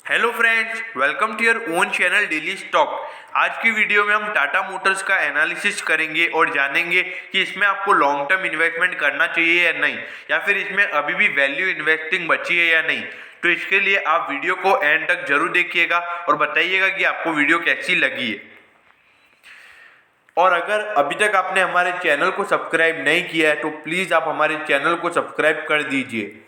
Hello friends, welcome to your own channel daily stock. आज की video में हम टाटा मोटर्स का एनालिसिस करेंगे और जानेंगे कि इसमें आपको लॉन्ग टर्म इन्वेस्टमेंट करना चाहिए या नहीं, या फिर इसमें अभी भी वैल्यू इन्वेस्टिंग बची है या नहीं। तो इसके लिए आप वीडियो को एंड तक जरूर देखिएगा और बताइएगा कि आपको वीडियो कैसी लगी है। और अगर अभी तक आपने हमारे चैनल को सब्सक्राइब नहीं किया है तो प्लीज़ आप हमारे चैनल को सब्सक्राइब कर दीजिए।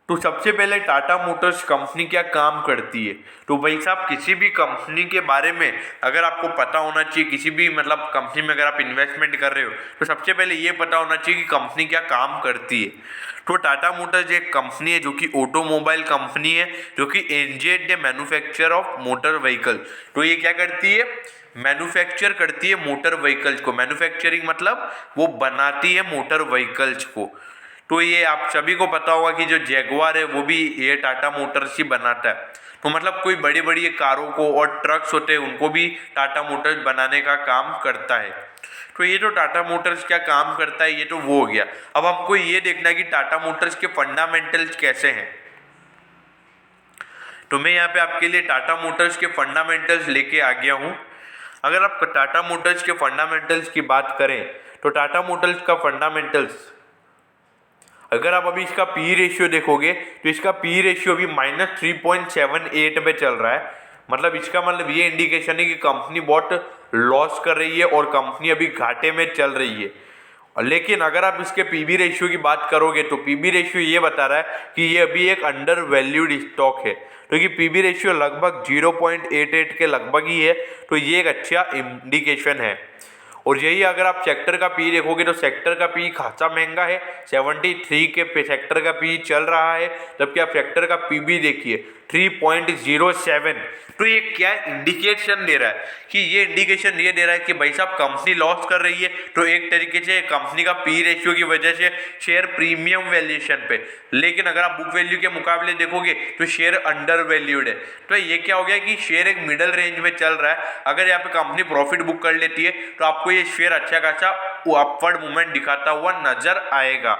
तो सबसे पहले टाटा मोटर्स कंपनी क्या काम करती है। तो भाई साहब, किसी भी कंपनी के बारे में अगर आपको पता होना चाहिए, किसी भी कंपनी में अगर आप इन्वेस्टमेंट कर रहे हो तो सबसे पहले ये पता होना चाहिए कि कंपनी क्या काम करती है। तो टाटा मोटर्स एक कंपनी है जो कि ऑटोमोबाइल कंपनी है, जो कि engaged the manufacture of motor vehicle. तो ये क्या करती है, मैन्युफैक्चर करती है मोटर व्हीकल्स को। मैन्युफैक्चरिंग मतलब वो बनाती है मोटर व्हीकल्स को। तो ये आप सभी को पता होगा कि जो जैगवार है वो भी ये टाटा मोटर्स ही बनाता है। तो कोई बड़ी बड़ी कारों को और ट्रक्स होते हैं उनको भी टाटा मोटर्स बनाने का काम करता है। तो ये जो टाटा मोटर्स क्या काम करता है ये तो वो हो गया। अब हमको ये देखना है कि टाटा मोटर्स के फंडामेंटल्स कैसे हैं। तो मैं यहाँ पे आपके लिए टाटा मोटर्स के फंडामेंटल्स लेके आ गया हूँ। अगर आप टाटा मोटर्स के फंडामेंटल्स की बात करें तो टाटा मोटर्स का फंडामेंटल्स, अगर आप अभी इसका पी रेशियो देखोगे तो इसका पी रेशियो अभी -3.78 पे चल रहा है। इसका ये इंडिकेशन है कि कंपनी बहुत लॉस कर रही है और कंपनी अभी घाटे में चल रही है। लेकिन अगर आप इसके पीबी रेशियो की बात करोगे तो पीबी रेशियो ये बता रहा है कि ये अभी एक अंडर वैल्यूड स्टॉक है, क्योंकि पीबी रेशियो लगभग 0.88 के लगभग ही है। तो ये एक अच्छा इंडिकेशन है। और यही अगर आप सेक्टर का पी देखोगे तो सेक्टर का पी खासा महंगा है, 73 के पे सेक्टर का पी चल रहा है, जबकि आप सेक्टर का पी भी देखिए 3.07। तो ये क्या इंडिकेशन दे रहा है कि ये इंडिकेशन ये दे रहा है कि भाई साहब कंपनी लॉस कर रही है। तो एक तरीके से कंपनी का पी रेशियो की वजह से शेयर प्रीमियम वैल्यूएशन पे, लेकिन अगर आप बुक वैल्यू के मुकाबले देखोगे तो शेयर अंडर वैल्यूड है। तो ये क्या हो गया कि शेयर एक मिडल रेंज में चल रहा है। अगर यहाँ पे कंपनी प्रॉफिट बुक कर लेती है तो आपको ये शेयर अच्छा खासा अपवर्ड मूवमेंट दिखाता हुआ नजर आएगा।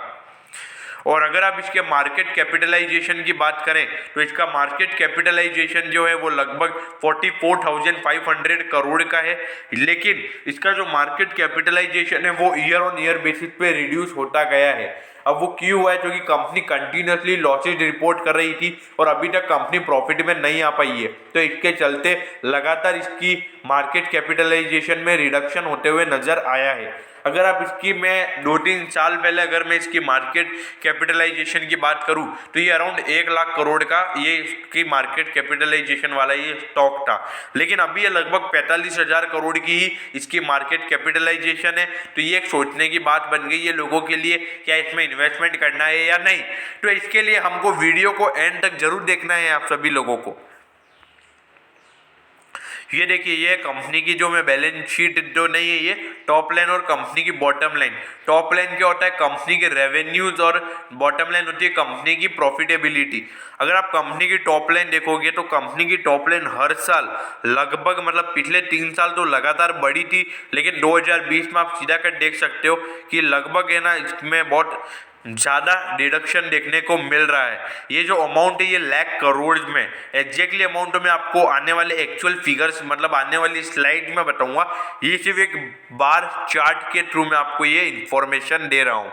और अगर आप इसके मार्केट कैपिटलाइजेशन की बात करें तो इसका मार्केट कैपिटलाइजेशन जो है वो लगभग 44,500 करोड़ का है। लेकिन इसका जो मार्केट कैपिटलाइजेशन है वो ईयर ऑन ईयर बेसिस पे रिड्यूस होता गया है। अब वो क्यों हुआ है, क्योंकि कंपनी कंटिन्यूसली लॉसेज रिपोर्ट कर रही थी और अभी तक कंपनी प्रॉफिट में नहीं आ पाई है। तो इसके चलते लगातार इसकी मार्केट कैपिटलाइजेशन में रिडक्शन होते हुए नजर आया है। अगर आप इसकी मैं 2-3 साल पहले अगर मैं इसकी मार्केट कैपिटलाइजेशन की बात करूं तो ये अराउंड 1 लाख करोड़ का ये इसकी मार्केट कैपिटलाइजेशन वाला ये स्टॉक था। लेकिन अभी ये लगभग 45,000 करोड़ की ही इसकी मार्केट कैपिटलाइजेशन है। तो ये एक सोचने की बात बन गई है लोगों के लिए, क्या इसमें इन्वेस्टमेंट करना है या नहीं। तो इसके लिए हमको वीडियो को एंड तक जरूर देखना है आप सभी लोगों को। ये देखिए, ये कंपनी की जो मैं बैलेंस शीट जो नहीं है, ये टॉप लाइन और कंपनी की बॉटम लाइन। टॉप लाइन क्या होता है, कंपनी के रेवेन्यूज, और बॉटम लाइन होती है कंपनी की प्रॉफिटेबिलिटी। अगर आप कंपनी की टॉप लाइन देखोगे तो कंपनी की टॉप लाइन हर साल लगभग पिछले 3 साल तो लगातार बढ़ी थी, लेकिन 2020 में आप सीधा कर देख सकते हो कि लगभग है ना इसमें बहुत ज़्यादा डिडक्शन देखने को मिल रहा है। ये जो अमाउंट है ये लाख करोड़ में, एग्जैक्टली अमाउंट में आपको आने वाले एक्चुअल फिगर्स आने वाली स्लाइड में बताऊंगा। ये सिर्फ एक बार चार्ट के थ्रू मैं आपको ये इंफॉर्मेशन दे रहा हूँ।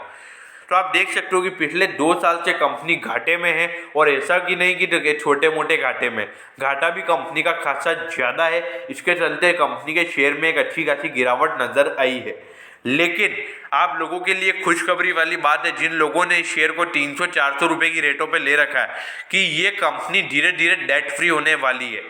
तो आप देख सकते हो कि पिछले 2 साल से कंपनी घाटे में है, और ऐसा कि नहीं कि छोटे मोटे घाटे में, घाटा भी कंपनी का खासा ज़्यादा है। इसके चलते कंपनी के शेयर में एक अच्छी खासी गिरावट नजर आई है। लेकिन आप लोगों के लिए खुशखबरी वाली बात है, जिन लोगों ने शेयर को 300-400 रुपए की रेटों पे ले रखा है, कि ये कंपनी धीरे धीरे डेट फ्री होने वाली है।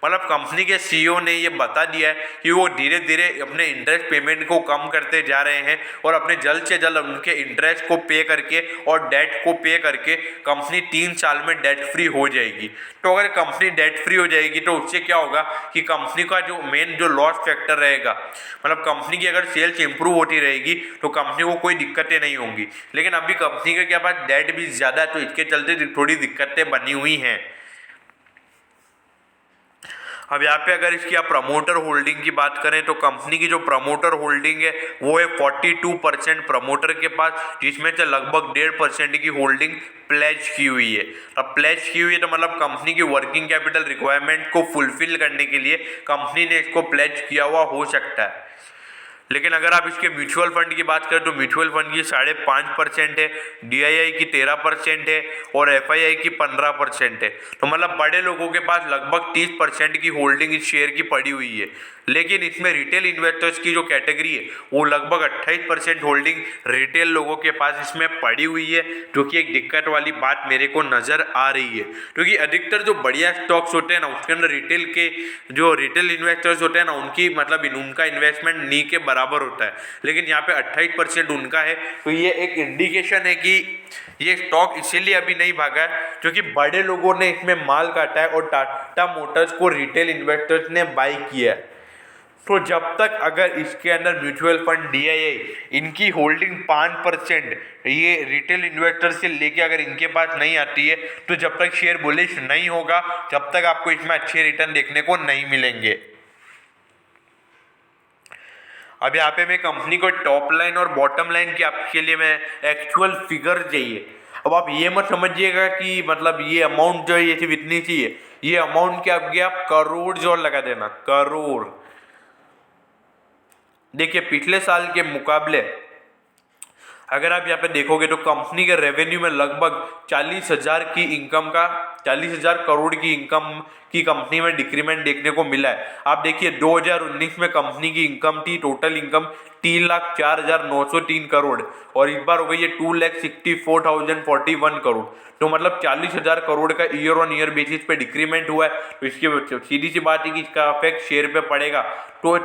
कंपनी के सीईओ ने ये बता दिया है कि वो धीरे धीरे अपने इंटरेस्ट पेमेंट को कम करते जा रहे हैं और अपने जल्द से जल्द उनके इंटरेस्ट को पे करके और डेट को पे करके कंपनी 3 साल में डेट फ्री हो जाएगी। तो अगर कंपनी डेट फ्री हो जाएगी तो उससे क्या होगा कि कंपनी का जो मेन जो लॉस फैक्टर रहेगा, कंपनी की अगर सेल्स इंप्रूव होती रहेगी तो कंपनी को कोई दिक्कतें नहीं होंगी। लेकिन अभी कंपनी के क्या पास डेट भी ज़्यादा है, तो इसके चलते थोड़ी दिक्कतें बनी हुई हैं। अब यहाँ पे अगर इसकी आप प्रमोटर होल्डिंग की बात करें तो कंपनी की जो प्रमोटर होल्डिंग है वो है 42% प्रमोटर के पास, जिसमें से लगभग 1.5% की होल्डिंग प्लेज की हुई है। अब प्लेज की हुई है तो मतलब कंपनी की वर्किंग कैपिटल रिक्वायरमेंट को फुलफिल करने के लिए कंपनी ने इसको प्लेज किया हुआ हो सकता है। लेकिन अगर आप इसके म्यूचुअल फंड की बात करें तो म्यूचुअल फंड की 5.5% है, DII की 13% है और FII की 15% है। तो मतलब बड़े लोगों के पास लगभग 30% की होल्डिंग इस शेयर की पड़ी हुई है। लेकिन इसमें रिटेल इन्वेस्टर्स की जो कैटेगरी है वो लगभग 28% होल्डिंग रिटेल लोगों के पास इसमें पड़ी हुई है, जो कि एक दिक्कत वाली बात मेरे को नज़र आ रही है। क्योंकि अधिकतर जो बढ़िया स्टॉक्स होते हैं ना उसके अंदर रिटेल के जो रिटेल इन्वेस्टर्स होते हैं ना उनकी मतलब उनका इन्वेस्टमेंट नी के बराबर होता है, लेकिन यहाँ पे 28% उनका है। तो ये एक इंडिकेशन है कि ये स्टॉक इसीलिए अभी नहीं भागा है क्योंकि बड़े लोगों ने इसमें माल काटा है और टाटा मोटर्स को रिटेल इन्वेस्टर्स ने बाई किया है। तो जब तक अगर इसके अंदर म्यूचुअल फंड DII इनकी होल्डिंग 5% ये रिटेल इन्वेस्टर से लेके अगर इनके पास नहीं आती है तो जब तक शेयर बुलिश नहीं होगा जब तक आपको इसमें अच्छे रिटर्न देखने को नहीं मिलेंगे। अब यहाँ पे मैं कंपनी को टॉप लाइन और बॉटम लाइन की आपके लिए मैं एक्चुअल फिगर चाहिए। अब आप ये मत समझिएगा कि मतलब ये अमाउंट जो है ये सिर्फ इतनी चाहिए, ये अमाउंट क्या आप करोड़ जोर लगा देना, करोड़। देखिए पिछले साल के मुकाबले अगर आप यहाँ पे देखोगे तो कंपनी के रेवेन्यू में लगभग 40,000 की इनकम का 40,000 करोड़ की इनकम की कंपनी में डिक्रीमेंट देखने को मिला है। आप देखिए 2019 में कंपनी की इनकम थी, टोटल इनकम 3,04,903 करोड़ और इस बार हो गई है 2,64,041 करोड़। तो मतलब 40,000 करोड़ का ईयर ऑन ईयर बेसिस पे डिक्रीमेंट हुआ है। तो इसकी सीधी सी बात है कि इसका इफेक्ट शेयर पे पड़ेगा। तो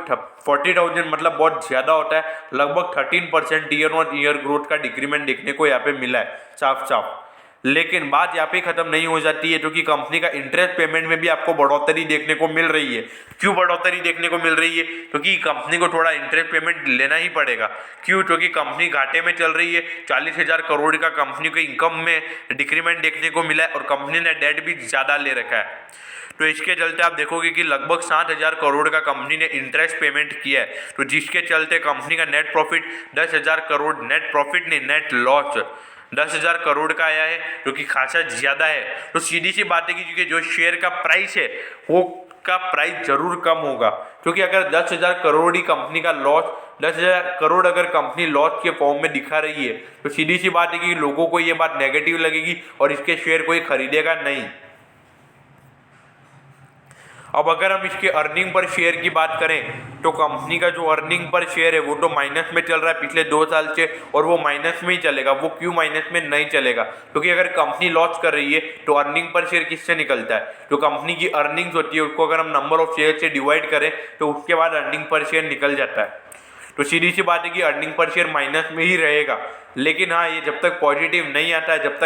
40,000 मतलब बहुत ज़्यादा होता है, लगभग 13% ईयर ऑन ईयर ग्रोथ का डिक्रीमेंट देखने को यहाँ पे मिला है साफ साफ। लेकिन बात यहाँ पे खत्म नहीं हो जाती है क्योंकि कंपनी का इंटरेस्ट पेमेंट में भी आपको बढ़ोतरी देखने को मिल रही है। क्यों बढ़ोतरी देखने को मिल रही है? क्योंकि कंपनी को थोड़ा इंटरेस्ट पेमेंट लेना ही पड़ेगा। क्यों? क्योंकि कंपनी घाटे में चल रही है। 40,000 करोड़ का कंपनी के इनकम में डिक्रीमेंट देखने को मिला है और कंपनी ने डेट भी ज़्यादा ले रखा है। तो इसके चलते आप देखोगे कि लगभग 7,000 करोड़ का कंपनी ने इंटरेस्ट पेमेंट किया है। तो जिसके चलते कंपनी का net profit 10,000 crore, net profit नहीं नेट लॉस 10,000 करोड़ का आया है, जो कि खासा ज़्यादा है। तो सीधी सी बात है कि जो शेयर का प्राइस है वो का प्राइस जरूर कम होगा, क्योंकि अगर 10,000 करोड़ ही कंपनी का लॉस 10,000 करोड़ अगर कंपनी लॉस के फॉर्म में दिखा रही है तो सीधी सी बात है कि लोगों को ये बात नेगेटिव लगेगी और इसके शेयर कोई खरीदेगा नहीं। अब अगर हम इसके अर्निंग पर शेयर की बात करें तो कंपनी का जो अर्निंग पर शेयर है वो तो माइनस में चल रहा है पिछले 2 साल से, और वो माइनस में ही चलेगा। वो क्यों माइनस में नहीं चलेगा? क्योंकि अगर कंपनी लॉस कर रही है तो अर्निंग पर शेयर किससे निकलता है? जो कंपनी की अर्निंग्स होती है उसको अगर हम नंबर ऑफ शेयर से डिवाइड करें तो उसके बाद अर्निंग पर शेयर निकल जाता है। तो सीधी सी बात है कि अर्निंग पर शेयर माइनस में ही रहेगा। लेकिन हाँ, ये जब तक पॉजिटिव नहीं आता है जब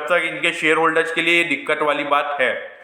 तक इनके शेयर होल्डर्स के लिए ये दिक्कत वाली बात है।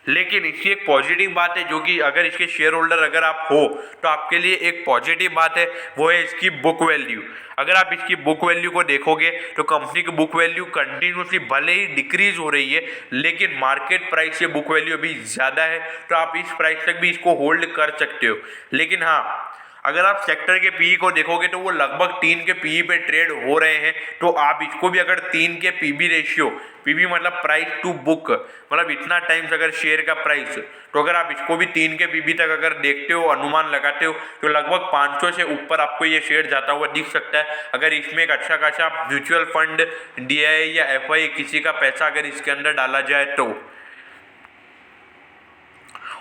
लेकिन इसकी एक पॉजिटिव बात है, जो कि अगर इसके शेयर होल्डर अगर आप हो तो आपके लिए एक पॉजिटिव बात है, वो है इसकी बुक वैल्यू। अगर आप इसकी बुक वैल्यू को देखोगे तो कंपनी की बुक वैल्यू कंटिन्यूसली भले ही डिक्रीज हो रही है, लेकिन मार्केट प्राइस से बुक वैल्यू अभी ज़्यादा है, तो आप इस प्राइस तक भी इसको होल्ड कर सकते हो। लेकिन हाँ, अगर आप सेक्टर के पीई को देखोगे तो वो लगभग 3 के पीई पे ट्रेड हो रहे हैं। तो आप इसको भी अगर 3 के पीबी रेशियो, पीबी मतलब प्राइस टू बुक, मतलब इतना टाइम्स अगर शेयर का प्राइस, तो अगर आप इसको भी 3 के पीबी तक अगर देखते हो, अनुमान लगाते हो, तो लगभग 500 से ऊपर आपको ये शेयर जाता हुआ दिख सकता है। अगर इसमें एक अच्छा खासा म्यूचुअल फंड, DII या FI किसी का पैसा अगर इसके अंदर डाला जाए तो।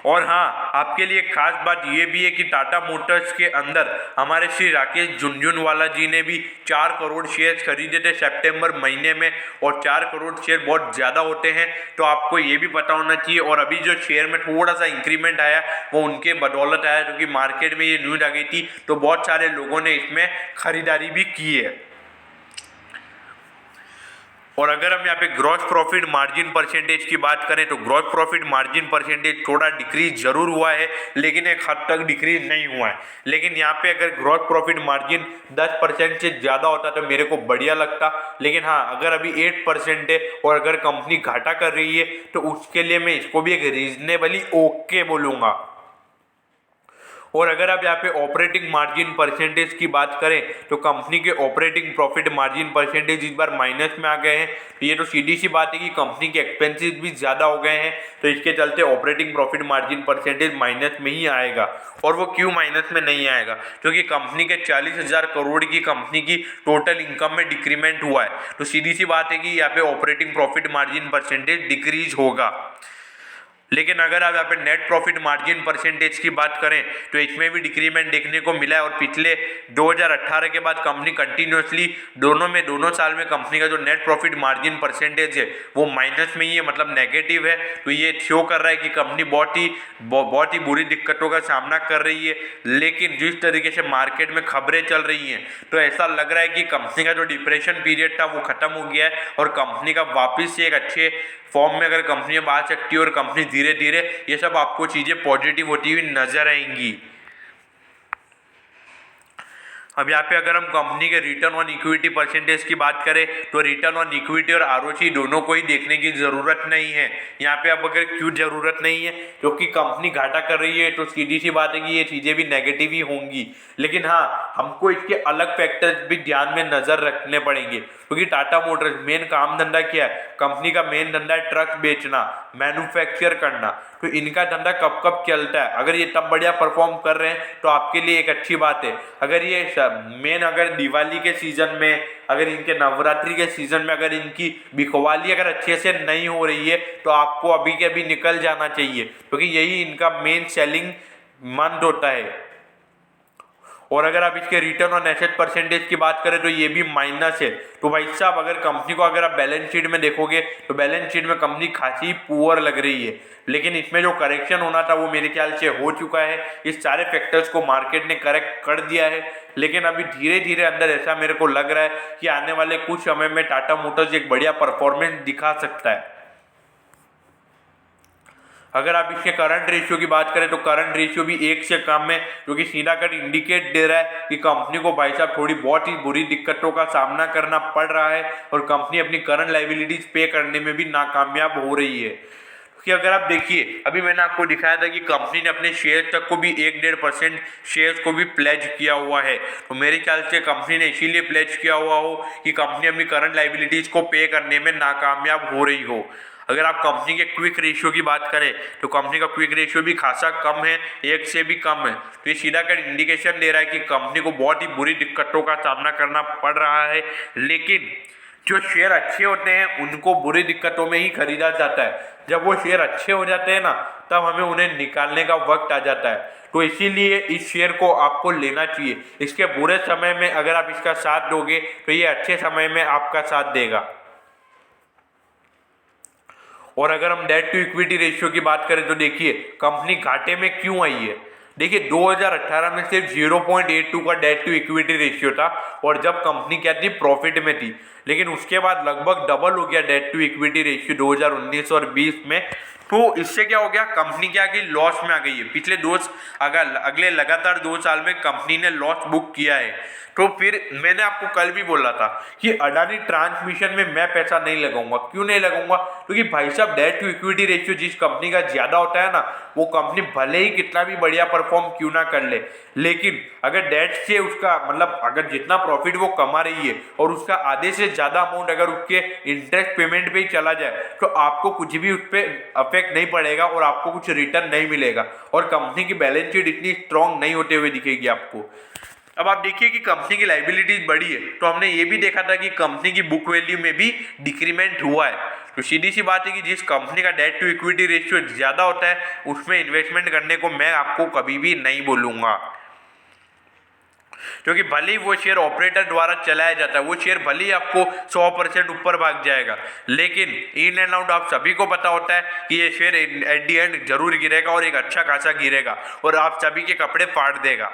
और हाँ, आपके लिए खास बात ये भी है कि टाटा मोटर्स के अंदर हमारे श्री राकेश झुनझुनवाला जी ने भी 4 करोड़ शेयर खरीदे थे सितंबर महीने में, और 4 करोड़ शेयर बहुत ज़्यादा होते हैं, तो आपको ये भी पता होना चाहिए। और अभी जो शेयर में थोड़ा सा इंक्रीमेंट आया वो उनके बदौलत आया, क्योंकि मार्केट में ये न्यूज आ गई थी तो बहुत सारे लोगों ने इसमें खरीदारी भी की है। और अगर हम यहाँ पे ग्रॉस प्रॉफिट मार्जिन परसेंटेज की बात करें तो ग्रॉस प्रॉफिट मार्जिन परसेंटेज थोड़ा डिक्रीज जरूर हुआ है, लेकिन एक हद तक डिक्रीज नहीं हुआ है। लेकिन यहाँ पे अगर ग्रॉस प्रॉफिट मार्जिन 10% से ज़्यादा होता तो मेरे को बढ़िया लगता। लेकिन हाँ, अगर अभी 8% है और अगर कंपनी घाटा कर रही है तो उसके लिए मैं इसको भी एक रीजनेबली ओके बोलूँगा। और अगर आप यहाँ पे ऑपरेटिंग मार्जिन परसेंटेज की बात करें तो कंपनी के ऑपरेटिंग प्रॉफिट मार्जिन परसेंटेज इस बार माइनस में आ गए हैं। तो ये तो सीधी सी बात है कि कंपनी के एक्सपेंसेस भी ज़्यादा हो गए हैं, तो इसके चलते operating profit margin percentage minus में ही आएगा। और वो क्यों माइनस में नहीं आएगा? क्योंकि कंपनी के 40,000 करोड़ की कंपनी की टोटल इनकम में डिक्रीमेंट हुआ है, तो सीधी सी बात है कि यहाँ पे operating profit margin percentage decrease होगा। लेकिन अगर आप यहाँ पे नेट प्रॉफिट मार्जिन परसेंटेज की बात करें तो इसमें भी डिक्रीमेंट देखने को मिला है। और पिछले 2018 के बाद कंपनी कंटिन्यूसली दोनों साल में कंपनी का जो नेट प्रॉफिट मार्जिन परसेंटेज है वो माइनस में ही है, मतलब नेगेटिव है। तो ये शो कर रहा है कि कंपनी बहुत ही बुरी दिक्कतों का सामना कर रही है। लेकिन जिस तरीके से मार्केट में खबरें चल रही हैं तो ऐसा लग रहा है कि कंपनी का जो डिप्रेशन पीरियड था वो खत्म हो गया है और कंपनी का वापस से एक अच्छे फॉर्म में अगर कंपनी आ सकती है और कंपनी धीरे धीरे ये सब आपको चीज़ें पॉजिटिव होती हुई नजर आएंगी। अब यहाँ पे अगर हम कंपनी के रिटर्न ऑन इक्विटी परसेंटेज की बात करें तो रिटर्न ऑन इक्विटी और आरओसी दोनों को ही देखने की ज़रूरत नहीं है। यहाँ पे अब अगर क्यों ज़रूरत नहीं है? क्योंकि कंपनी घाटा कर रही है तो सीधी सी बात है कि ये चीज़ें भी नेगेटिव ही होंगी। लेकिन हाँ, हमको इसके अलग फैक्टर्स भी ध्यान में नज़र रखने पड़ेंगे, क्योंकि टाटा मोटर्स मेन काम धंधा क्या है? कंपनी का मेन धंधा है ट्रक बेचना, मैन्युफैक्चर करना। तो इनका धंधा कब कब चलता है? अगर ये तब बढ़िया परफॉर्म कर रहे हैं तो आपके लिए एक अच्छी बात है। अगर ये अगर दिवाली के सीजन में, अगर इनके नवरात्रि के सीजन में अगर इनकी बिकवाली अगर अच्छे से नहीं हो रही है तो आपको अभी के अभी निकल जाना चाहिए, क्योंकि यही इनका मेन सेलिंग मंथ होता है। और अगर आप इसके रिटर्न ऑन एसेट परसेंटेज की बात करें तो ये भी माइनस है। तो भाई साहब, अगर कंपनी को अगर आप बैलेंस शीट में देखोगे तो बैलेंस शीट में कंपनी खासी पुअर लग रही है। लेकिन इसमें जो करेक्शन होना था वो मेरे ख्याल से हो चुका है। इस सारे फैक्टर्स को मार्केट ने करेक्ट कर दिया है। लेकिन अभी धीरे धीरे अंदर ऐसा मेरे को लग रहा है कि आने वाले कुछ समय में टाटा मोटर्स एक बढ़िया परफॉर्मेंस दिखा सकता है। अगर आप इसके करंट रेशियो की बात करें तो करंट रेशियो भी 1 से कम है, जो कि सीधा कट इंडिकेट दे रहा है कि कंपनी को भाई साहब थोड़ी बहुत ही बुरी दिक्कतों का सामना करना पड़ रहा है और कंपनी अपनी करंट लायबिलिटीज पे करने में भी नाकामयाब हो रही है। कि अगर आप देखिए, अभी मैंने आपको दिखाया था कि कंपनी ने अपने शेयर तक को भी 1-1.5% शेयर्स को भी प्लेज किया हुआ है। तो मेरे ख्याल से कंपनी ने इसीलिए प्लेज किया हुआ हो कि कंपनी अपनी करंट लायबिलिटीज को पे करने में नाकामयाब हो रही हो। अगर आप कंपनी के क्विक रेशियो की बात करें तो कंपनी का क्विक रेशियो भी खासा कम है, 1 से भी कम है। तो ये सीधा कर इंडिकेशन दे रहा है कि कंपनी को बहुत ही बुरी दिक्कतों का सामना करना पड़ रहा है। लेकिन जो शेयर अच्छे होते हैं उनको बुरी दिक्कतों में ही खरीदा जाता है। जब वो शेयर अच्छे हो जाते हैं ना, तब हमें उन्हें निकालने का वक्त आ जाता है। तो इसीलिए इस शेयर को आपको लेना चाहिए। इसके बुरे समय में अगर आप इसका साथ दोगे तो ये अच्छे समय में आपका साथ देगा। और अगर हम डेट टू इक्विटी रेशियो की बात करें तो देखिए कंपनी घाटे में क्यों आई है। देखिए 2018 में सिर्फ 0.82 का डेट टू इक्विटी रेशियो था और जब कंपनी क्या थी, प्रॉफिट में थी। लेकिन उसके बाद लगभग डबल हो गया डेट टू इक्विटी रेशियो 2019 और 20 में। तो इससे क्या हो गया, कंपनी क्या की लॉस में आ गई है। पिछले अगले लगातार 2 साल में कंपनी ने लॉस बुक किया है। तो फिर मैंने आपको कल भी बोला था कि अडानी ट्रांसमिशन में मैं पैसा नहीं लगाऊंगा। क्यों नहीं लगाऊंगा? क्योंकि भाई साहब डेट टू इक्विटी रेशियो जिस कंपनी का ज्यादा होता है ना, वो कंपनी भले ही कितना भी बढ़िया परफॉर्म क्यों ना कर ले, लेकिन अगर डेट से उसका मतलब अगर जितना प्रॉफिट वो कमा रही है और उसका आधे से ज्यादा अमाउंट अगर उसके इंटरेस्ट पेमेंट पे ही चला जाए तो आपको कुछ भी उस पर अफेक्ट नहीं पड़ेगा और आपको कुछ रिटर्न नहीं मिलेगा और कंपनी की बैलेंस शीट इतनी स्ट्रांग नहीं होते हुए दिखेगी आपको। अब आप देखिए कि कंपनी की लायबिलिटीज बढ़ी है, तो हमने ये भी देखा था कि कंपनी की बुक वैल्यू में भी डिक्रीमेंट हुआ है। तो सीधी सी बात है कि जिस कंपनी का डेट टू इक्विटी रेशियो ज़्यादा होता है उसमें इन्वेस्टमेंट करने को मैं आपको कभी भी नहीं बोलूँगा, क्योंकि भले ही वो शेयर ऑपरेटर द्वारा चलाया जाता है, वो शेयर भले ही आपको 100% ऊपर भाग जाएगा, लेकिन इन एंड आउट आप सभी को पता होता है कि ये शेयर एट दी एंड जरूर गिरेगा और एक अच्छा खासा गिरेगा और आप सभी के कपड़े फाड़ देगा।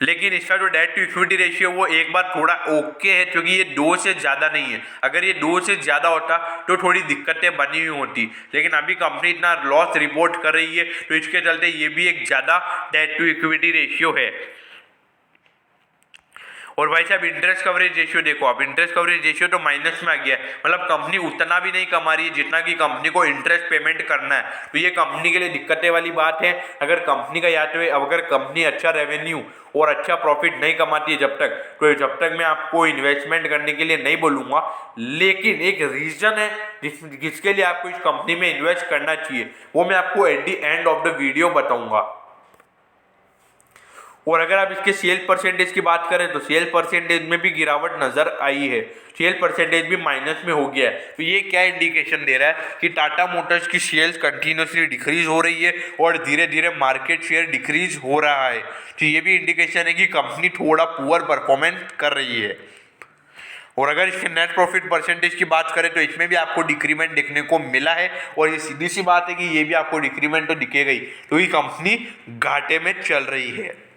लेकिन इसका जो डेट टू इक्विटी रेशियो वो एक बार थोड़ा ओके है, क्योंकि ये 2 से ज़्यादा नहीं है। अगर ये 2 से ज़्यादा होता तो थोड़ी दिक्कतें बनी हुई होती, लेकिन अभी कंपनी इतना लॉस रिपोर्ट कर रही है तो इसके चलते ये भी एक ज़्यादा डेट टू इक्विटी रेशियो है। और भाई साहब इंटरेस्ट कवरेज रेशियो देखो आप, इंटरेस्ट कवरेज रेशियो तो माइनस में आ गया है, मतलब कंपनी उतना भी नहीं कमा रही है जितना कि कंपनी को इंटरेस्ट पेमेंट करना है। तो ये कंपनी के लिए दिक्कतें वाली बात है। अगर कंपनी का याद रहे, अगर कंपनी अच्छा रेवेन्यू और अच्छा प्रॉफिट नहीं कमाती है जब तक मैं आपको इन्वेस्टमेंट करने के लिए नहीं बोलूँगा, लेकिन एक रीज़न है जिसके लिए आपको इस कंपनी में इन्वेस्ट करना चाहिए, वो मैं आपको at the end of the video बताऊँगा। और अगर आप इसके सेल परसेंटेज की बात करें तो सेल परसेंटेज में भी गिरावट नजर आई है, सेल परसेंटेज भी माइनस में हो गया है। तो ये क्या इंडिकेशन दे रहा है कि टाटा मोटर्स की सेल्स कंटिन्यूसली डिक्रीज हो रही है और धीरे धीरे मार्केट शेयर डिक्रीज हो रहा है। तो ये भी इंडिकेशन है कि कंपनी थोड़ा पुअर परफॉर्मेंस कर रही है। और अगर इसके नेट प्रॉफिट परसेंटेज की बात करें तो इसमें भी आपको डिक्रीमेंट देखने को मिला है, और ये सीधी सी बात है कि ये भी आपको डिक्रीमेंट तो दिखेगा ही, तो ये कंपनी घाटे में चल रही है।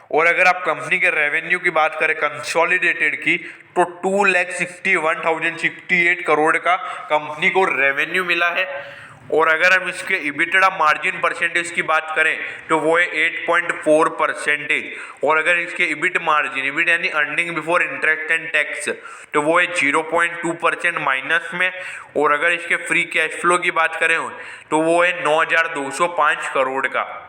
और अगर आप कंपनी के रेवेन्यू की बात करें कंसोलिडेटेड की, तो 2,61,068 करोड़ का कंपनी को रेवेन्यू मिला है। और अगर हम इसके इबिटडा मार्जिन परसेंटेज की बात करें तो वो है 8.4%। और अगर इसके इबिट मार्जिन, इबिट यानी earning before interest and tax, तो वो है 0.2% माइनस में। और अगर इसके फ्री कैश फ्लो की बात करें तो वो है 9,205 करोड़ का।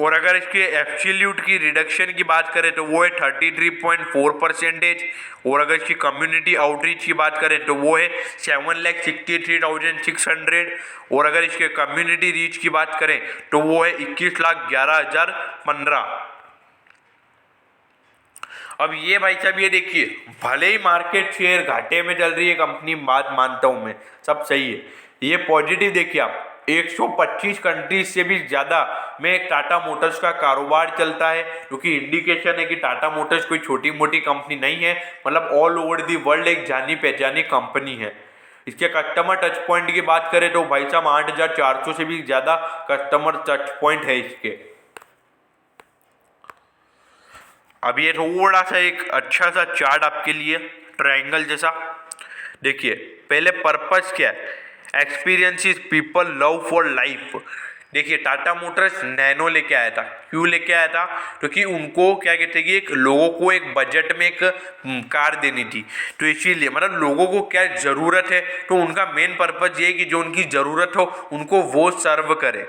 और अगर इसके एब्सोल्यूट की रिडक्शन की बात करें तो वो है 33.4%। और अगर इसकी कम्युनिटी आउटरीच की बात करें तो वो है 7,63,600। और अगर इसके कम्युनिटी रीच की बात करें तो वो है 21,11,015। अब ये भाई साहब ये देखिए, भले ही मार्केट शेयर घाटे में चल रही है कंपनी, बात मानता हूं मैं, सब सही है, ये पॉजिटिव देखिए आप, 125 कंट्रीज से भी ज़्यादा में एक टाटा मोटर्स का कारोबार चलता है, क्योंकि इंडिकेशन है कि टाटा मोटर्स कोई छोटी मोटी कंपनी नहीं है, मतलब ऑल ओवर दी वर्ल्ड एक जानी पहचानी कंपनी है। इसके कस्टमर टच पॉइंट की बात करें तो भाई साहब 8,400 से भी ज़्यादा कस्टमर टच पॉइंट है इसके। अब ये थोड़ा सा एक अच्छा सा चार्ट आपके लिए, ट्रायंगल जैसा देखिए। पहले पर्पस क्या है, experiences people love for life. देखिए टाटा मोटर्स नैनो लेके आया था, क्यों लेके आया था, क्योंकि उनको क्या कहते हैं कि एक लोगों को एक बजट में एक कार देनी थी, तो इसीलिए मतलब लोगों को क्या ज़रूरत है, तो उनका मेन पर्पस ये है कि जो उनकी ज़रूरत हो उनको वो सर्व करे।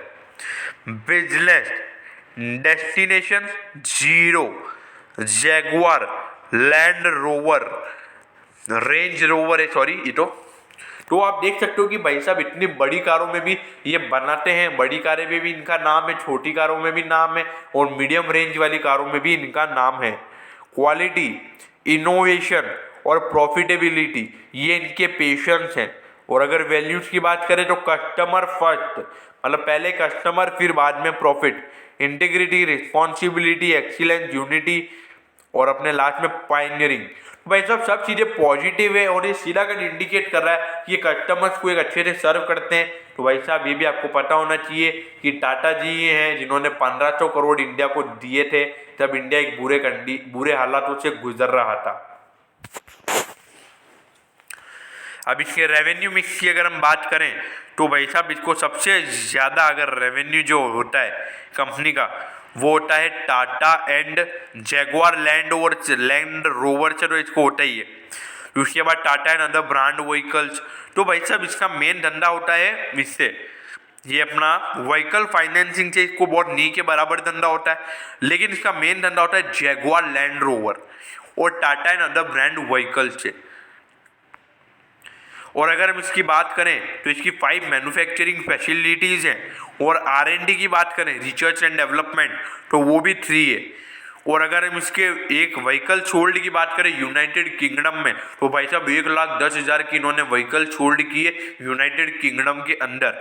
Business destination zero, Jaguar, land rover, range rover है, सॉरी ये तो आप देख सकते हो कि भाई साहब इतनी बड़ी कारों में भी ये बनाते हैं, बड़ी कारें में भी इनका नाम है, छोटी कारों में भी नाम है, और मीडियम रेंज वाली कारों में भी इनका नाम है। क्वालिटी, इनोवेशन और प्रॉफिटेबिलिटी ये इनके पेशेंस हैं। और अगर वैल्यूज की बात करें तो कस्टमर फर्स्ट, मतलब पहले कस्टमर फिर बाद में profit, integrity, responsibility, excellence, unity और अपने लास्ट में पायनियरिंग। भाई साहब सब चीज़ें पॉजिटिव है और ये सीधा कर इंडिकेट कर रहा है कि ये कस्टमर्स को एक अच्छे से सर्व करते हैं। तो भाई साहब ये भी आपको पता होना चाहिए कि टाटा जी ये हैं जिन्होंने 1,500 करोड़ इंडिया को दिए थे जब इंडिया एक बुरे हालातों से गुजर रहा था। अब इसके रेवेन्यू मिक्स की अगर हम बात करें तो भाई साहब इसको सबसे ज़्यादा अगर रेवेन्यू जो होता है कंपनी का वो होता है Tata and Jaguar land rover, चलो इसको होता ही है। उसके बाद Tata and other brand vehicles, तो भाई साहब इसका मेन धंधा होता है इससे, ये अपना व्हीकल फाइनेंसिंग से इसको बहुत नी के बराबर धंधा होता है, लेकिन इसका मेन धंधा होता है जैगुआर लैंड रोवर और Tata and other brand vehicles से। और अगर हम इसकी बात करें तो इसकी 5 मैन्युफैक्चरिंग फैसिलिटीज़ हैं, और R&D की बात करें रिसर्च एंड डेवलपमेंट तो वो भी 3 है। और अगर हम इसके एक व्हीकल सोल्ड की बात करें यूनाइटेड किंगडम में तो भाई साहब 1,10,000 की इन्होंने व्हीकल सोल्ड किए यूनाइटेड किंगडम के अंदर।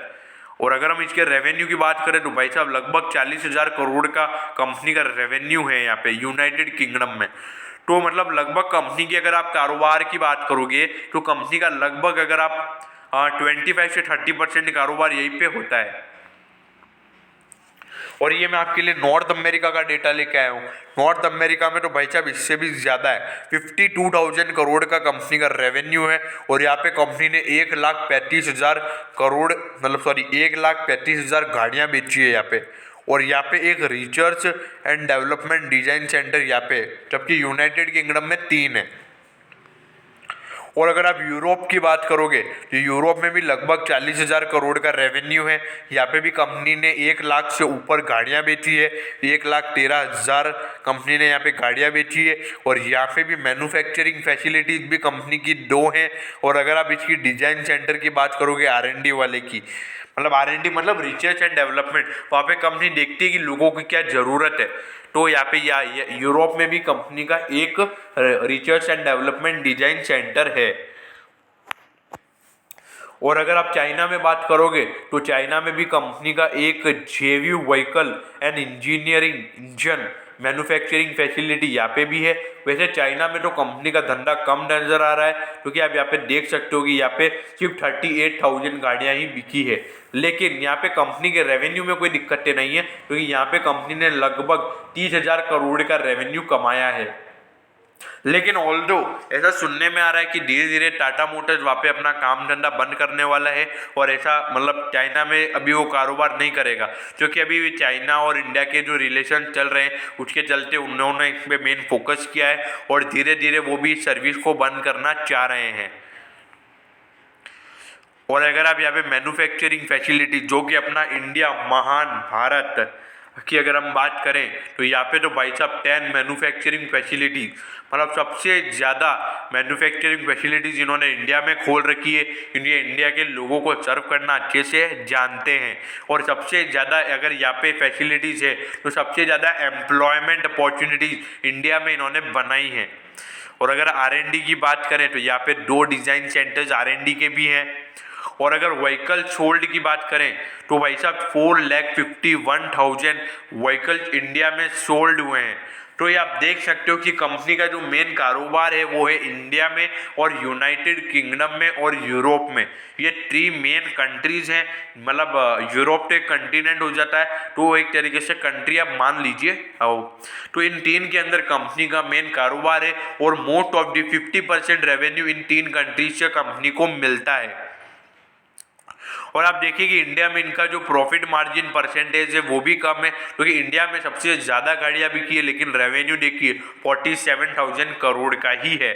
और अगर हम इसके रेवेन्यू की बात करें तो भाई साहब लगभग 40,000 करोड़ का कंपनी का रेवेन्यू है यहाँ पे यूनाइटेड किंगडम में। तो मतलब लगभग कंपनी की अगर आप कारोबार की बात करोगे तो कंपनी का लगभग अगर आप 25 से 30% कारोबार यहीं पे होता है। और ये मैं आपके लिए नॉर्थ अमेरिका का डेटा लेके आया हूँ। नॉर्थ अमेरिका में तो भाई साहब इससे भी ज़्यादा है, 52,000 करोड़ का कंपनी का रेवेन्यू है। और यहाँ पे कंपनी ने 1,35,000 करोड़ मतलब सॉरी 1,35,000 गाड़ियाँ बेची है यहाँ पे। और यहाँ पे एक research and development design centre यहाँ पे, जबकि यूनाइटेड किंगडम में 3 है। और अगर आप यूरोप की बात करोगे तो यूरोप में भी लगभग 40,000 करोड़ का रेवेन्यू है। यहाँ पे भी कंपनी ने 1 लाख से ऊपर गाड़ियाँ बेची है, 1,13,000 कंपनी ने यहाँ पे गाड़ियाँ बेची है। और यहाँ पे भी मैन्युफैक्चरिंग फैसिलिटीज भी कंपनी की 2 हैं। और अगर आप इसकी डिजाइन सेंटर की बात करोगे R&D वाले की, मतलब R&D मतलब रिसर्च एंड डेवलपमेंट, वहाँ पे कंपनी देखती है कि लोगों की क्या ज़रूरत है। तो यहाँ पे यूरोप में भी कंपनी का एक research and development design centre है। और अगर आप चाइना में बात करोगे तो चाइना में भी कंपनी का एक जेवी vehicle and engineering engine manufacturing facility यहाँ पे भी है। वैसे चाइना में तो कंपनी का धंधा कम नजर आ रहा है, क्योंकि आप यहाँ पे देख सकते हो कि यहाँ पे सिर्फ 38,000 गाड़ियाँ ही बिकी है। लेकिन यहाँ पे कंपनी के रेवेन्यू में कोई दिक्कतें नहीं है, क्योंकि यहाँ पे कंपनी ने लगभग 30,000 करोड़ का रेवेन्यू कमाया है। लेकिन ऑल्दो ऐसा सुनने में आ रहा है कि धीरे धीरे टाटा मोटर्स वहाँ पे अपना काम धंधा बंद करने वाला है। और ऐसा मतलब चाइना में अभी वो कारोबार नहीं करेगा, क्योंकि अभी चाइना और इंडिया के जो रिलेशन चल रहे हैं उसके चलते उन्होंने इस पर मेन फोकस किया है। और धीरे धीरे वो भी इस सर्विस को बंद करना चाह रहे हैं। और अगर आप यहाँ पे मैन्युफैक्चरिंग फैसिलिटी, जो कि अपना इंडिया महान भारत की अगर हम बात करें तो यहाँ पे तो भाई साहब 10 मैन्युफैक्चरिंग फैसिलिटी, मतलब सबसे ज़्यादा मैन्युफैक्चरिंग फैसिलिटीज़ इन्होंने इंडिया में खोल रखी है। इन्हें इंडिया के लोगों को सर्व करना अच्छे से जानते हैं। और सबसे ज़्यादा अगर यहाँ पे फैसिलिटीज़ है तो सबसे ज़्यादा एम्प्लॉयमेंट अपॉर्चुनिटीज़ इंडिया में इन्होंने बनाई हैं। और अगर R&D की बात करें तो यहाँ पे 2 डिज़ाइन सेंटर्स R&D के भी हैं। और अगर व्हीकल सोल्ड की बात करें तो भाई साहब 4,51,000 व्हीकल्स इंडिया में सोल्ड हुए हैं। तो ये आप देख सकते हो कि कंपनी का जो मेन कारोबार है वो है इंडिया में और यूनाइटेड किंगडम में और यूरोप में। ये 3 मेन कंट्रीज हैं। मतलब यूरोप तो एक कंटिनेंट हो जाता है, तो एक तरीके से कंट्री आप मान लीजिए। तो इन 3 के अंदर कंपनी का मेन कारोबार है। और most of the 50% revenue in 3 countries से कंपनी को मिलता है। और आप देखिए कि इंडिया में इनका जो प्रॉफिट मार्जिन परसेंटेज है वो भी कम है, क्योंकि इंडिया में सबसे ज़्यादा गाड़ियाँ बिकी है, लेकिन रेवेन्यू देखिए 47,000 करोड़ का ही है।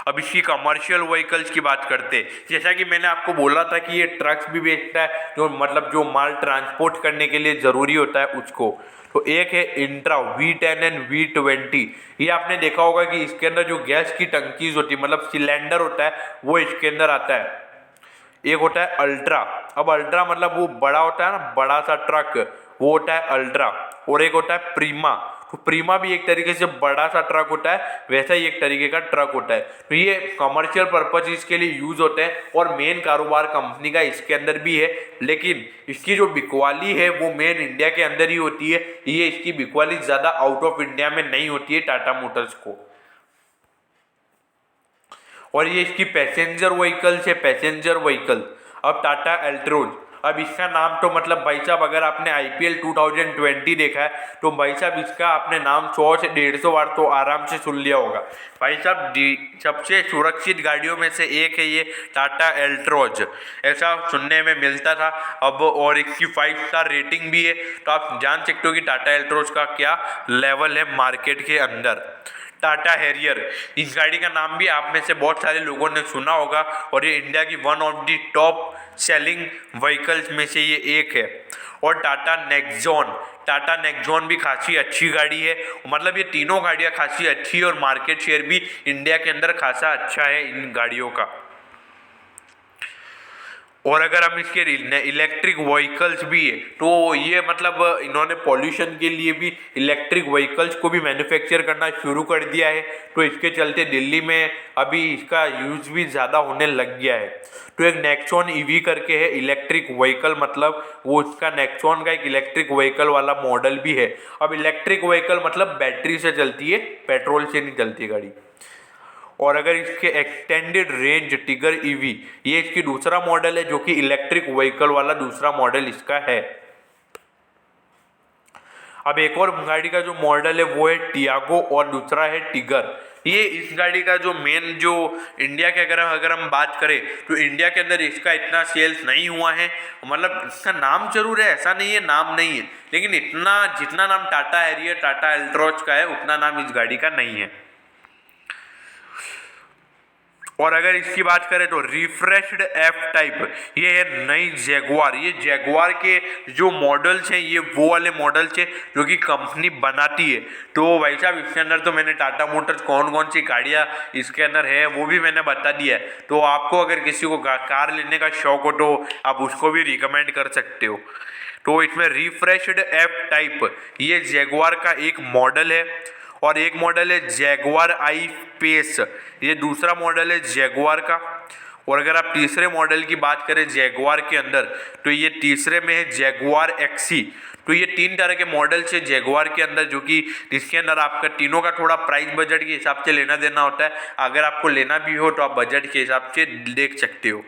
अब इसकी कमर्शियल व्हीकल्स की बात करते, जैसा कि मैंने आपको बोला था कि ये ट्रक्स भी बेचता है, जो मतलब जो माल ट्रांसपोर्ट करने के लिए ज़रूरी होता है उसको। तो एक है इंट्रा V10 एंड V20। ये आपने देखा होगा कि इसके अंदर जो गैस की टंकीज होती है, मतलब सिलेंडर होता है, वो इसके अंदर आता है। एक होता है अल्ट्रा। अब अल्ट्रा मतलब वो बड़ा होता है ना, बड़ा सा ट्रक, वो होता है अल्ट्रा। और एक होता है प्रीमा। तो प्रीमा भी एक तरीके से बड़ा सा ट्रक होता है, वैसा ही एक तरीके का ट्रक होता है। तो ये कमर्शियल पर्पज इसके लिए यूज होते हैं और मेन कारोबार कंपनी का इसके अंदर भी है। लेकिन इसकी जो बिकवाली है वो मेन इंडिया के अंदर ही होती है। ये इसकी बिकवाली ज़्यादा आउट ऑफ इंडिया में नहीं होती है टाटा मोटर्स को। और ये इसकी पैसेंजर व्हीकल्स है, पैसेंजर व्हीकल। अब टाटा एल्ट्रोज, अब इसका नाम तो मतलब भाई साहब अगर आपने IPL 2020 देखा है तो भाई साहब इसका आपने नाम 100 से 150 बार तो आराम से सुन लिया होगा। भाई साहब सबसे सुरक्षित गाड़ियों में से एक है ये टाटा एल्ट्रोज, ऐसा सुनने में मिलता था। अब और इसकी 5 स्टार रेटिंग भी है, तो आप जान सकते हो कि टाटा एल्ट्रोज का क्या लेवल है मार्केट के अंदर। टाटा हैरियर, इस गाड़ी का नाम भी आप में से बहुत सारे लोगों ने सुना होगा और ये इंडिया की one of the top selling vehicles में से ये एक है। और टाटा नेक्सॉन भी खासी अच्छी गाड़ी है। मतलब ये तीनों गाड़ियाँ खासी अच्छी है और मार्केट शेयर भी इंडिया के अंदर खासा अच्छा है इन गाड़ियों का। और अगर हम इसके इलेक्ट्रिक व्हीकल्स भी है तो ये मतलब इन्होंने पॉल्यूशन के लिए भी इलेक्ट्रिक व्हीकल्स को भी मैन्युफैक्चर करना शुरू कर दिया है। तो इसके चलते दिल्ली में अभी इसका यूज भी ज़्यादा होने लग गया है। तो एक नेक्सॉन EV करके है इलेक्ट्रिक व्हीकल, मतलब वो इसका नेक्सॉन का एक इलेक्ट्रिक व्हीकल वाला मॉडल भी है। अब इलेक्ट्रिक व्हीकल मतलब बैटरी से चलती है, पेट्रोल से नहीं चलती गाड़ी। और अगर इसके एक्सटेंडेड रेंज टिगर EV, ये इसकी दूसरा मॉडल है जो कि इलेक्ट्रिक व्हीकल वाला दूसरा मॉडल इसका है। अब एक और गाड़ी का जो मॉडल है वो है टियागो और दूसरा है टिगर। ये इस गाड़ी का जो मेन जो इंडिया के अगर हम बात करें तो इंडिया के अंदर इसका इतना सेल्स नहीं हुआ है। मतलब इसका नाम जरूर है, ऐसा नहीं है नाम नहीं है, लेकिन इतना जितना नाम टाटा हैरियर टाटा एल्ट्रॉज का है उतना नाम इस गाड़ी का नहीं है। और अगर इसकी बात करें तो रिफ्रेश्ड एफ टाइप, ये है नई जैगुआर। ये जैगुआर के जो मॉडल्स हैं ये वो वाले मॉडल्स हैं जो कि कंपनी बनाती है। तो भाई साहब इसके अंदर तो मैंने टाटा मोटर्स कौन कौन सी गाड़ियाँ इसके अंदर है वो भी मैंने बता दिया है। तो आपको अगर किसी को कार लेने का शौक हो तो आप उसको भी रिकमेंड कर सकते हो। तो इसमें रिफ्रेश्ड एफ टाइप ये जैगुआर का एक मॉडल है, और एक मॉडल है जैगुआर आई पेस, ये दूसरा मॉडल है जैगुआर का। और अगर आप तीसरे मॉडल की बात करें जैगुआर के अंदर तो ये तीसरे में है जैगुआर एक्सी। तो ये 3 तरह के मॉडल्स है जैगुआर के अंदर, जो कि जिसके अंदर आपका तीनों का थोड़ा प्राइस बजट के हिसाब से लेना देना होता है। अगर आपको लेना भी हो तो आप बजट के हिसाब से देख सकते हो।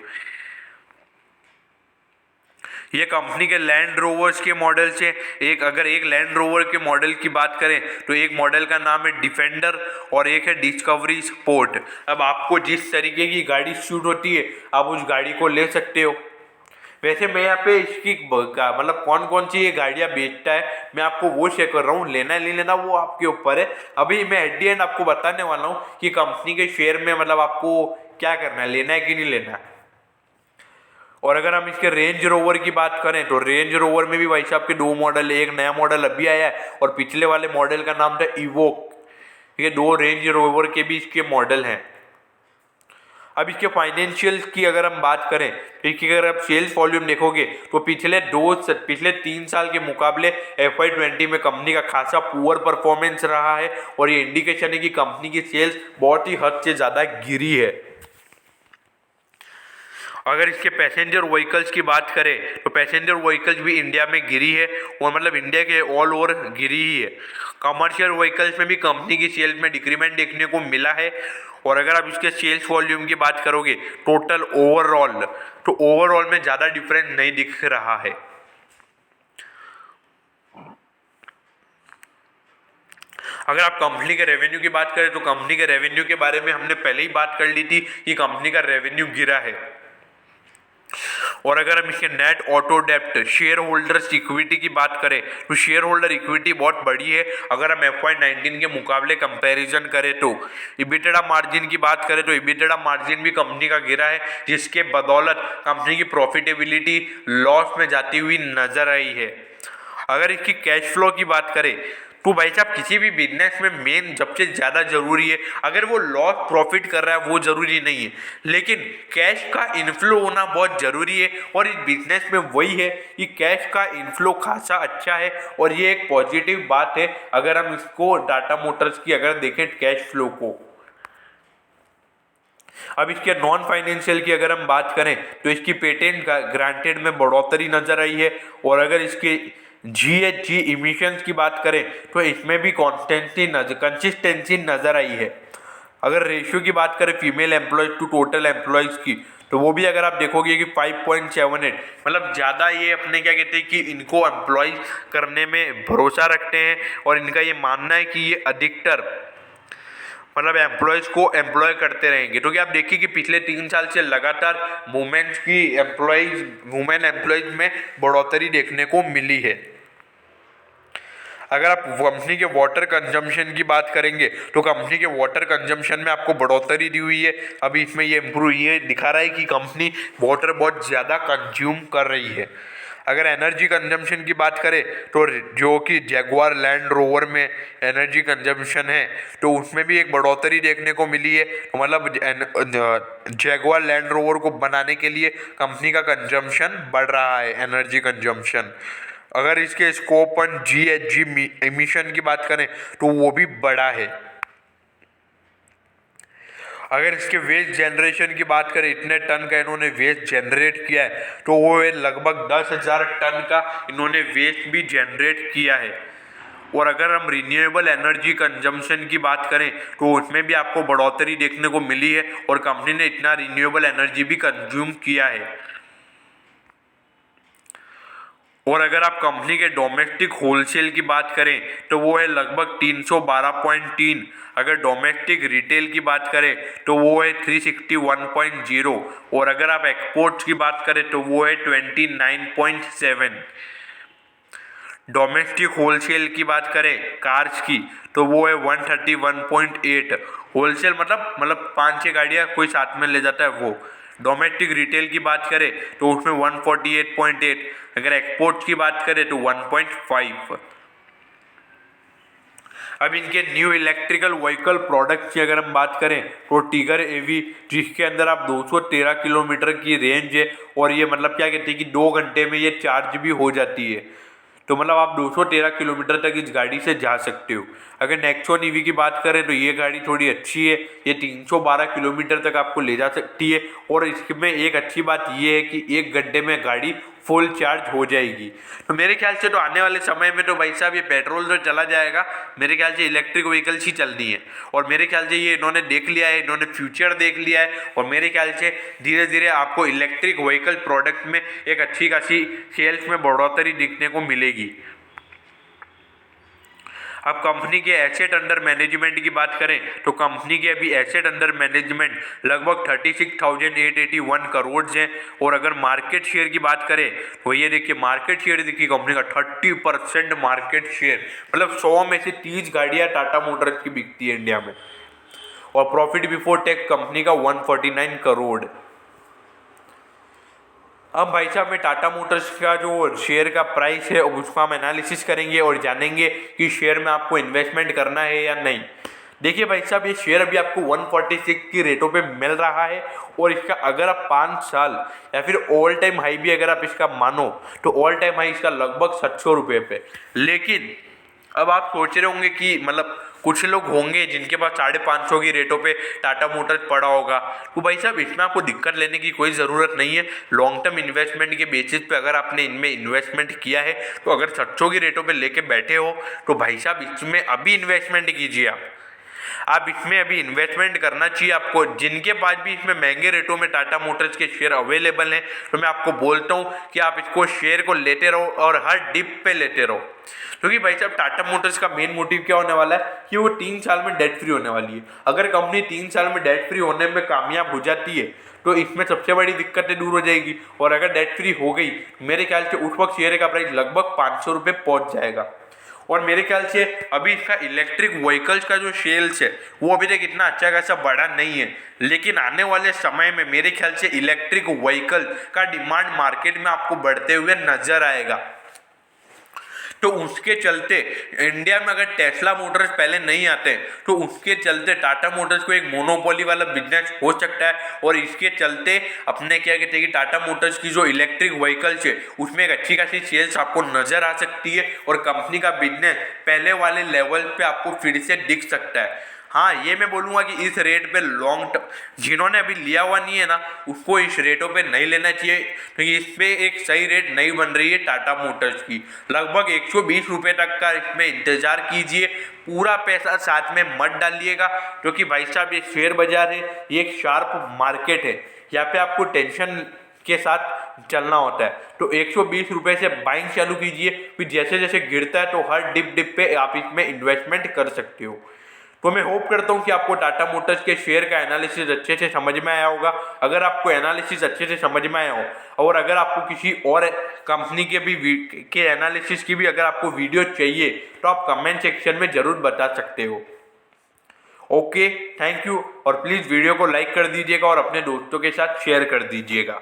ये कंपनी के लैंड रोवर्स के मॉडल से एक लैंड रोवर के मॉडल की बात करें तो एक मॉडल का नाम है डिफेंडर और एक है डिस्कवरी स्पोर्ट। अब आपको जिस तरीके की गाड़ी शूट होती है आप उस गाड़ी को ले सकते हो। वैसे मैं यहाँ पे इसकी मतलब कौन कौन सी ये गाड़ियाँ बेचता है मैं आपको वो शेयर कर रहा हूँ, लेना है नहीं लेना वो आपके ऊपर है। अभी मैं एट दी एंड आपको बताने वाला हूँ कि कंपनी के शेयर में मतलब आपको क्या करना है, लेना है कि नहीं लेना है। और अगर हम इसके रेंज रोवर की बात करें तो रेंज रोवर में भी भाई साहब के 2 मॉडल है। एक नया मॉडल अभी आया है और पिछले वाले मॉडल का नाम था इवोक। ये 2 रेंज रोवर के भी इसके मॉडल हैं। अब इसके फाइनेंशियल की अगर हम बात करें तो इसकी अगर आप सेल्स वॉल्यूम देखोगे तो पिछले 3 साल के मुकाबले FY20 में कंपनी का खासा पुअर परफॉर्मेंस रहा है, और ये इंडिकेशन है कि कंपनी की सेल्स बहुत ही हद से ज़्यादा गिरी है। अगर इसके पैसेंजर व्हीकल्स की बात करें तो पैसेंजर व्हीकल्स भी इंडिया में गिरी है, और मतलब इंडिया के ऑल ओवर गिरी ही है। कमर्शियल व्हीकल्स में भी कंपनी की सेल्स में डिक्रीमेंट देखने को मिला है। और अगर आप इसके सेल्स वॉल्यूम की बात करोगे टोटल ओवरऑल तो ओवरऑल में ज़्यादा डिफरेंस नहीं दिख रहा है। अगर आप कंपनी के रेवेन्यू की बात करें तो कंपनी के रेवेन्यू के बारे में हमने पहले ही बात कर ली थी कि कंपनी का रेवेन्यू गिरा है। और अगर हम इसके नेट ऑटो डेप्ट शेयर होल्डर्स इक्विटी की बात करें तो शेयर होल्डर इक्विटी बहुत बड़ी है। अगर हम FY19 के मुकाबले कंपैरिजन करें तो इबिटेडा मार्जिन की बात करें तो इबिटेडा मार्जिन भी कंपनी का गिरा है, जिसके बदौलत कंपनी की प्रॉफिटेबिलिटी लॉस में जाती हुई नजर आई है। अगर इसकी कैश फ्लो की बात करें तो भाई साहब किसी भी बिजनेस में मेन सबसे ज़्यादा जरूरी है, अगर वो लॉस प्रॉफिट कर रहा है वो जरूरी नहीं है, लेकिन कैश का इनफ्लो होना बहुत जरूरी है। और इस बिजनेस में वही है कि कैश का इनफ्लो खासा अच्छा है, और ये एक पॉजिटिव बात है अगर हम इसको टाटा मोटर्स की अगर देखें कैश फ्लो को। अब इसके नॉन फाइनेंशियल की अगर हम बात करें तो इसकी पेटेंट ग्रांटेड में बढ़ोतरी नजर आई है। और अगर इसके GHG इमिशंस की बात करें तो इसमें भी कंसिस्टेंसी नजर आई है। अगर रेशियो की बात करें female employees to total employees की तो वो भी अगर आप देखोगे कि 5.78, मतलब ज़्यादा ये अपने क्या कहते हैं कि इनको एम्प्लॉय करने में भरोसा रखते हैं, और इनका ये मानना है कि ये अधिकतर मतलब एम्प्लॉयज़ को एम्प्लॉय करते रहेंगे। तो क्या आप देखिए कि पिछले 3 साल से लगातार वुमेन एम्प्लॉयज़ में बढ़ोतरी देखने को मिली है। अगर आप कंपनी के वाटर कंजम्पशन की बात करेंगे तो कंपनी के वाटर कंजम्पशन में आपको बढ़ोतरी दी हुई है। अभी इसमें ये दिखा रहा है कि कंपनी वाटर बहुत ज़्यादा कंज्यूम कर रही है। अगर एनर्जी कंजम्पशन की बात करें तो जो कि जैगुआर लैंड रोवर में एनर्जी कंजम्पशन है तो उसमें भी एक बढ़ोतरी देखने को मिली है। तो मतलब जैगुआर लैंड रोवर को बनाने के लिए कंपनी का कंजम्पशन बढ़ रहा है, एनर्जी कंजम्पशन। अगर इसके स्कोप 1 GHG एमिशन की बात करें तो वो भी बड़ा है। अगर इसके वेस्ट जनरेशन की बात करें, इतने टन का इन्होंने वेस्ट जनरेट किया है तो वो है लगभग 10,000 टन का इन्होंने वेस्ट भी जनरेट किया है। और अगर हम रिन्यूएबल एनर्जी कंजम्पशन की बात करें तो उसमें भी आपको बढ़ोतरी देखने को मिली है, और कंपनी ने इतना रिन्यूएबल एनर्जी भी कंज्यूम किया है। और अगर आप कंपनी के डोमेस्टिक होलसेल की बात करें तो वो है लगभग 312.3। अगर डोमेस्टिक रिटेल की बात करें तो वो है 361.0। और अगर आप एक्सपोर्ट्स की बात करें तो वो है 29.7। डोमेस्टिक होलसेल की बात करें कार्स की तो वो है 131.8। होलसेल मतलब 5-6 गाड़ियाँ कोई साथ में ले जाता है वो। डोमेस्टिक रिटेल की बात करें तो उसमें 148.8। अगर एक्सपोर्ट की बात करें तो 1.5। अब इनके न्यू इलेक्ट्रिकल व्हीकल प्रोडक्ट्स की अगर हम बात करें तो टिगर एवी, जिसके अंदर आप 213 किलोमीटर की रेंज है और ये मतलब क्या कहते हैं कि 2 घंटे में ये चार्ज भी हो जाती है। तो मतलब आप 213 किलोमीटर तक इस गाड़ी से जा सकते हो। अगर नेक्सॉन ईवी की बात करें तो ये गाड़ी थोड़ी अच्छी है, ये 312 किलोमीटर तक आपको ले जा सकती है। और इसमें एक अच्छी बात ये है कि 1 घंटे में गाड़ी फुल चार्ज हो जाएगी। तो मेरे ख्याल से तो आने वाले समय में तो भाई साहब ये पेट्रोल तो चला जाएगा, मेरे ख्याल से इलेक्ट्रिक व्हीकल्स ही चलनी है। और मेरे ख्याल से ये इन्होंने देख लिया है, इन्होंने फ्यूचर देख लिया है और मेरे ख्याल से धीरे धीरे आपको इलेक्ट्रिक व्हीकल प्रोडक्ट में एक अच्छी खासी सेल्स में बढ़ोतरी दिखने को मिलेगी। अब कंपनी के एसेट अंडर मैनेजमेंट की बात करें तो कंपनी के अभी एसेट अंडर मैनेजमेंट लगभग 36,881 करोड़ हैं। और अगर मार्केट शेयर की बात करें तो ये देखिए मार्केट शेयर देखिए कंपनी का 30% मार्केट शेयर, मतलब 100 में से 30 गाड़ियां टाटा मोटर्स की बिकती है इंडिया में। और प्रॉफिट बिफोर टैक्स कंपनी का 149 करोड़। अब भाई साहब मैं टाटा मोटर्स का जो शेयर का प्राइस है उसका हम एनालिसिस करेंगे और जानेंगे कि शेयर में आपको इन्वेस्टमेंट करना है या नहीं। देखिए भाई साहब ये शेयर अभी आपको 146 की रेटों पे मिल रहा है और इसका अगर आप 5 साल या फिर ऑल टाइम हाई भी अगर आप इसका मानो तो ऑल टाइम हाई इसका लगभग 700 रुपये पे। लेकिन अब आप सोच रहे होंगे कि मतलब कुछ लोग होंगे जिनके पास 550 की रेटों पे टाटा मोटर्स पड़ा होगा, तो भाई साहब इसमें आपको दिक्कत लेने की कोई ज़रूरत नहीं है। लॉन्ग टर्म इन्वेस्टमेंट के बेसिस पे अगर आपने इनमें इन्वेस्टमेंट किया है तो अगर 700 की रेटों पे लेके बैठे हो तो भाई साहब इसमें अभी इन्वेस्टमेंट कीजिए। आप इसमें अभी इन्वेस्टमेंट करना चाहिए आपको। जिनके पास भी इसमें महंगे रेटों में टाटा मोटर्स के शेयर अवेलेबल हैं तो मैं आपको बोलता हूँ कि आप इसको शेयर को लेते रहो और हर डिप पे लेते रहो। क्योंकि भाई साहब टाटा मोटर्स का मेन मोटिव क्या होने वाला है कि वो 3 साल में डेट फ्री होने वाली है। अगर कंपनी 3 साल में डेट फ्री होने में कामयाब हो जाती है तो इसमें सबसे बड़ी दिक्कतें दूर हो जाएगी। और अगर डेट फ्री हो गई मेरे ख्याल से उस वक्त शेयर का प्राइस लगभग 500 रुपये पहुंच जाएगा। और मेरे ख्याल से अभी इसका इलेक्ट्रिक व्हीकल्स का जो सेल्स है वो अभी तक इतना अच्छा खासा बढ़ा नहीं है, लेकिन आने वाले समय में मेरे ख्याल से इलेक्ट्रिक व्हीकल का डिमांड मार्केट में आपको बढ़ते हुए नजर आएगा। तो उसके चलते इंडिया में अगर टेस्ला मोटर्स पहले नहीं आते तो उसके चलते टाटा मोटर्स को एक मोनोपोली वाला बिजनेस हो सकता है। और इसके चलते अपने क्या कहते हैं कि टाटा मोटर्स की जो इलेक्ट्रिक व्हीकल्स है उसमें एक अच्छी खासी सेल्स आपको नजर आ सकती है और कंपनी का बिजनेस पहले वाले लेवल पे आपको फिर से दिख सकता है। हाँ ये मैं बोलूँगा कि इस रेट पे लॉन्ग टर्म जिन्होंने अभी लिया हुआ नहीं है ना उसको इस रेटों पे नहीं लेना चाहिए, क्योंकि इस पे एक सही रेट नहीं बन रही है टाटा मोटर्स की। लगभग 120 रुपये तक का इसमें इंतजार कीजिए, पूरा पैसा साथ में मत डालिएगा, क्योंकि भाई साहब ये शेयर बाजार है, ये एक शार्प मार्केट है, यहाँ पे आपको टेंशन के साथ चलना होता है। तो 120 रुपये से बाइंग चालू कीजिए, फिर जैसे जैसे गिरता है तो हर डिप पे आप इसमें इन्वेस्टमेंट कर सकते हो। तो मैं होप करता हूं कि आपको टाटा मोटर्स के शेयर का एनालिसिस अच्छे से समझ में आया होगा। अगर आपको एनालिसिस अच्छे से समझ में आया हो और अगर आपको किसी और कंपनी के भी के एनालिसिस की भी अगर आपको वीडियो चाहिए तो आप कमेंट सेक्शन में ज़रूर बता सकते हो। Okay, thank you. और प्लीज़ वीडियो को लाइक कर दीजिएगा और अपने दोस्तों के साथ शेयर कर दीजिएगा।